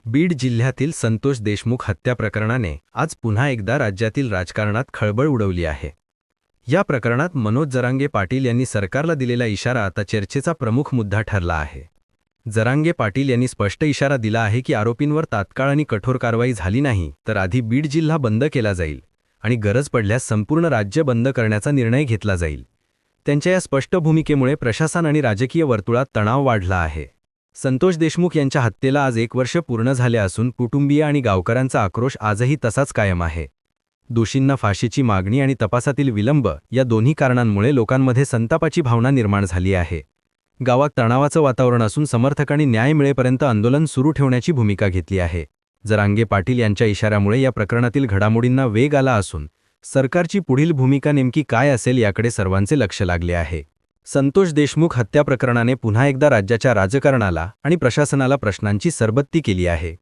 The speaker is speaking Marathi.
बीड जिल्ह्यातील संतोष देशमुख हत्या प्रकरणाने आज पुन्हा एकदा राज्यातील राजकारणात खळबळ उडवली आहे। या प्रकरणात मनोज जरांगे पाटील यांनी सरकारला दिलेला इशारा आता चर्चेचा प्रमुख मुद्दा ठरला आहे। जरांगे पाटील यांनी स्पष्ट इशारा दिला आहे की आरोपींवर तात्काळ आणि कठोर कारवाई झाली नाही तर आधी बीड जिल्हा बंद केला जाईल आणि गरज पडल्यास संपूर्ण राज्य बंद करण्याचा निर्णय घेतला जाईल। त्यांच्या या स्पष्ट भूमिकेमुळे प्रशासन आणि राजकीय वर्तुळात तणाव वाढला आहे। संतोष देशमुख यांच्या हत्येला आज 1 वर्ष पूर्ण झाले असून कुटुंबीय आणि गावकऱ्यांचा आक्रोश आजही तसाच कायम आहे। दोषींना फाशीची मागणी आणि तपासातील विलंब या दोन्ही कारणांमुळे लोकांमध्ये संतापाची भावना निर्माण झाली आहे। गावात तणावाचं वातावरण असून समर्थकांनी न्याय मिळेपर्यंत आंदोलन सुरू ठेवण्याची भूमिका घेतली आहे। जरांगे पाटील यांच्या इशाऱ्यामुळे या प्रकरणातील घडामोडींना वेग आला असून सरकारची पुढील भूमिका नेमकी काय असेल याकडे सर्वांचे लक्ष लागले आहे। संतोष देशमुख हत्या प्रकरणाने पुन्हा एकदा राज्याच्या राजकारणाला आणि प्रशासनाला प्रश्नांची सरबत्ती केली आहे।